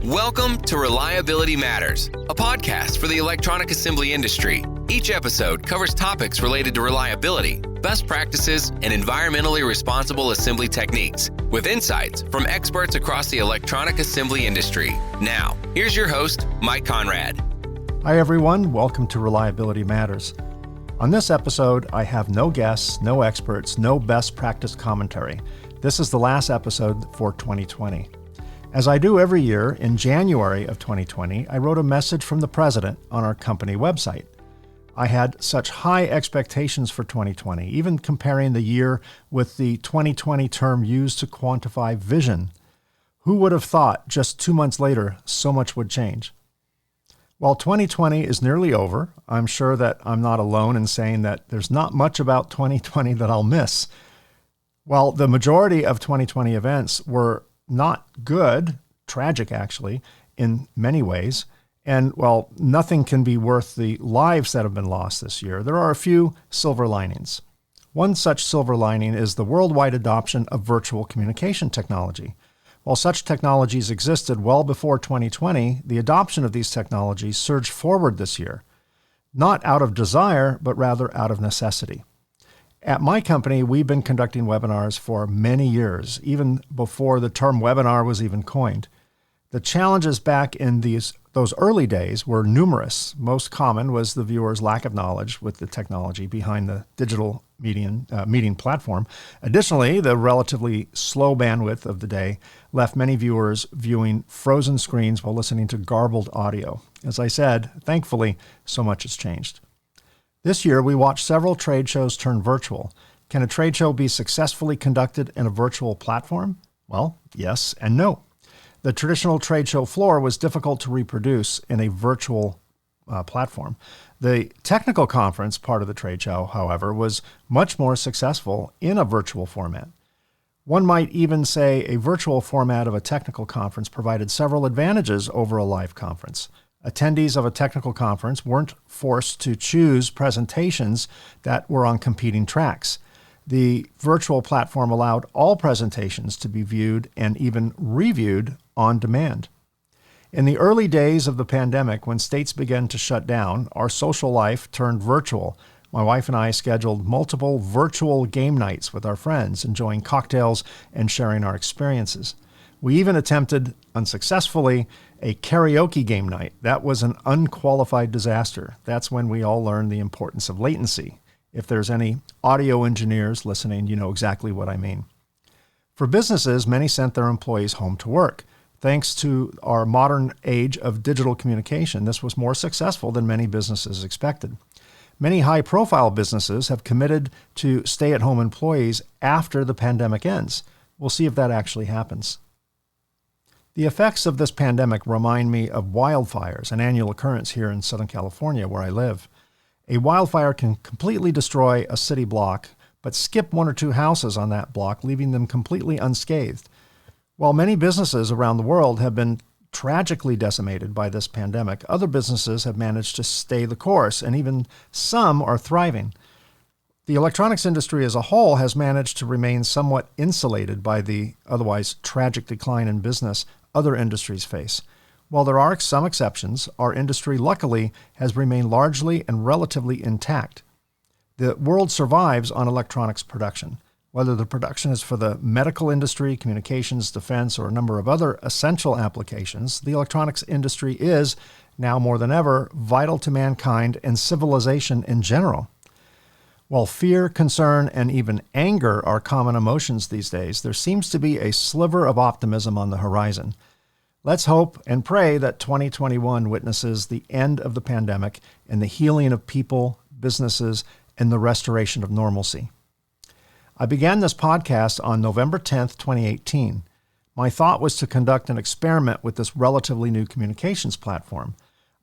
Welcome to Reliability Matters, a podcast for the electronic assembly industry. Each episode covers topics related to reliability, best practices, and environmentally responsible assembly techniques, with insights from experts across the electronic assembly industry. Now, here's your host, Mike Konrad. Hi everyone, welcome to Reliability Matters. On this episode, I have no guests, no experts, no best practice commentary. This is the last episode for 2020. As I do every year, in January of 2020, I wrote a message from the president on our company website. I had such high expectations for 2020, even comparing the year with the 2020 term used to quantify vision. Who would have thought just 2 months later so much would change? While 2020 is nearly over, I'm sure that I'm not alone in saying that there's not much about 2020 that I'll miss. While the majority of 2020 events were not good, tragic actually, in many ways, and while nothing can be worth the lives that have been lost this year, there are a few silver linings. One such silver lining is the worldwide adoption of virtual communication technology. While such technologies existed well before 2020, the adoption of these technologies surged forward this year, not out of desire, but rather out of necessity. At my company, we've been conducting webinars for many years, even before the term webinar was even coined. The challenges back in those early days were numerous. Most common was the viewer's lack of knowledge with the technology behind the digital meeting platform. Additionally, the relatively slow bandwidth of the day left many viewers viewing frozen screens while listening to garbled audio. As I said, thankfully, so much has changed. This year, we watched several trade shows turn virtual. Can a trade show be successfully conducted in a virtual platform? Well, yes and no. The traditional trade show floor was difficult to reproduce in a virtual platform. The technical conference part of the trade show, however, was much more successful in a virtual format. One might even say a virtual format of a technical conference provided several advantages over a live conference. Attendees of a technical conference weren't forced to choose presentations that were on competing tracks. The virtual platform allowed all presentations to be viewed and even reviewed on demand. In the early days of the pandemic, when states began to shut down, our social life turned virtual. My wife and I scheduled multiple virtual game nights with our friends, enjoying cocktails and sharing our experiences. We even attempted, unsuccessfully, a karaoke game night. That was an unqualified disaster. That's when we all learned the importance of latency. If there's any audio engineers listening, you know exactly what I mean. For businesses, many sent their employees home to work. Thanks to our modern age of digital communication, this was more successful than many businesses expected. Many high-profile businesses have committed to stay-at-home employees after the pandemic ends. We'll see if that actually happens. The effects of this pandemic remind me of wildfires, an annual occurrence here in Southern California, where I live. A wildfire can completely destroy a city block, but skip one or two houses on that block, leaving them completely unscathed. While many businesses around the world have been tragically decimated by this pandemic, other businesses have managed to stay the course, and even some are thriving. The electronics industry as a whole has managed to remain somewhat insulated by the otherwise tragic decline in business other industries face. While there are some exceptions, our industry luckily has remained largely and relatively intact. The world survives on electronics production. Whether the production is for the medical industry, communications, defense, or a number of other essential applications, the electronics industry is, now more than ever, vital to mankind and civilization in general. While fear, concern, and even anger are common emotions these days, there seems to be a sliver of optimism on the horizon. Let's hope and pray that 2021 witnesses the end of the pandemic and the healing of people, businesses, and the restoration of normalcy. I began this podcast on November 10th, 2018. My thought was to conduct an experiment with this relatively new communications platform.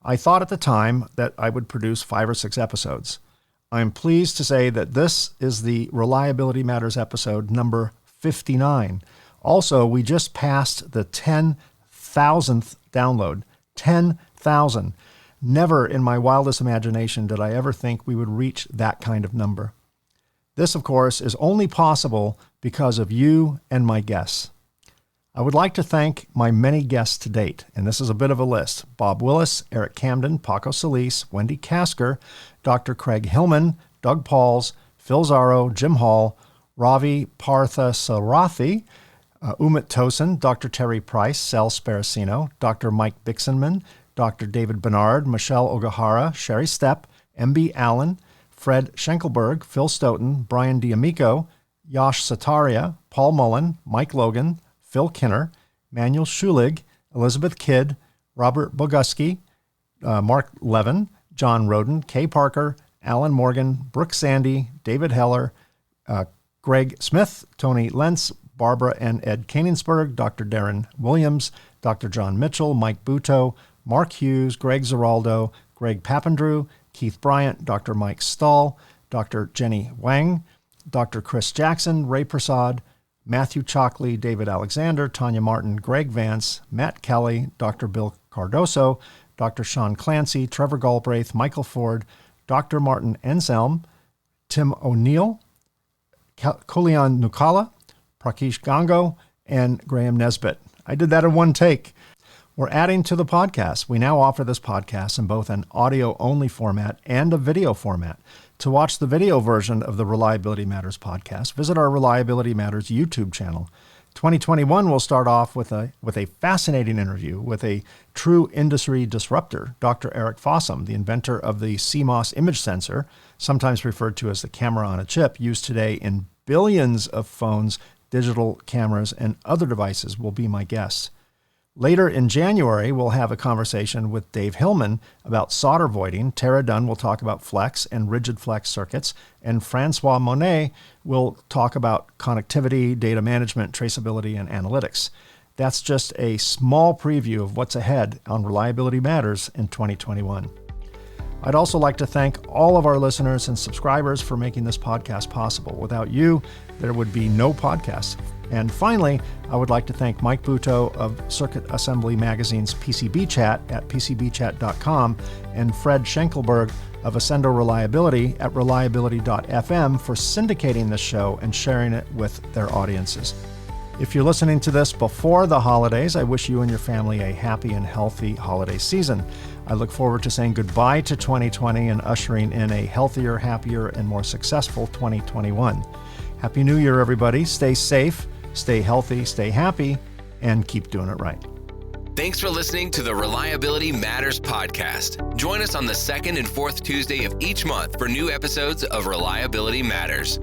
I thought at the time that I would produce 5 or 6 episodes. I'm pleased to say that this is the Reliability Matters episode number 59. Also, we just passed the 10,000th download. 10,000. Never in my wildest imagination did I ever think we would reach that kind of number. This, of course, is only possible because of you and my guests. I would like to thank my many guests to date, and this is a bit of a list. Bob Willis, Eric Camden, Paco Solis, Wendy Casker, Dr. Craig Hillman, Doug Pauls, Phil Zaro, Jim Hall, Ravi Parthasarathi, Umit Tosin, Dr. Terry Price, Sal Sparacino, Dr. Mike Bixenman, Dr. David Bernard, Michelle Ogahara, Sherry Stepp, MB Allen, Fred Schenkelberg, Phil Stoughton, Brian D'Amico, Yash Sataria, Paul Mullen, Mike Logan, Phil Kinner, Manuel Schulig, Elizabeth Kidd, Robert Boguski, Mark Levin, John Roden, Kay Parker, Alan Morgan, Brooke Sandy, David Heller, Greg Smith, Tony Lentz, Barbara and Ed Koenigsberg, Dr. Darren Williams, Dr. John Mitchell, Mike Buto, Mark Hughes, Greg Zeraldo, Greg Papandrew, Keith Bryant, Dr. Mike Stahl, Dr. Jenny Wang, Dr. Chris Jackson, Ray Prasad, Matthew Chalkley, David Alexander, Tanya Martin, Greg Vance, Matt Kelly, Dr. Bill Cardoso, Dr. Sean Clancy, Trevor Galbraith, Michael Ford, Dr. Martin Enselm, Tim O'Neill, Kulyan Nukala, Prakesh Gango, and Graham Nesbitt. I did that in one take. We're adding to the podcast. We now offer this podcast in both an audio-only format and a video format. To watch the video version of the Reliability Matters podcast, visit our Reliability Matters YouTube channel. 2021 will start off with a fascinating interview with a true industry disruptor, Dr. Eric Fossum, the inventor of the CMOS image sensor, sometimes referred to as the camera on a chip, used today in billions of phones, digital cameras, and other devices, will be my guest. Later in January, we'll have a conversation with Dave Hillman about solder voiding. Tara Dunn will talk about flex and rigid flex circuits. And Francois Monet will talk about connectivity, data management, traceability, and analytics. That's just a small preview of what's ahead on Reliability Matters in 2021. I'd also like to thank all of our listeners and subscribers for making this podcast possible. Without you, there would be no podcast. And finally, I would like to thank Mike Buto of Circuit Assembly Magazine's PCB Chat at pcbchat.com and Fred Schenkelberg of Ascendo Reliability at reliability.fm for syndicating this show and sharing it with their audiences. If you're listening to this before the holidays, I wish you and your family a happy and healthy holiday season. I look forward to saying goodbye to 2020 and ushering in a healthier, happier, and more successful 2021. Happy New Year, everybody. Stay safe, stay healthy, stay happy, and keep doing it right. Thanks for listening to the Reliability Matters podcast. Join us on the second and fourth Tuesday of each month for new episodes of Reliability Matters.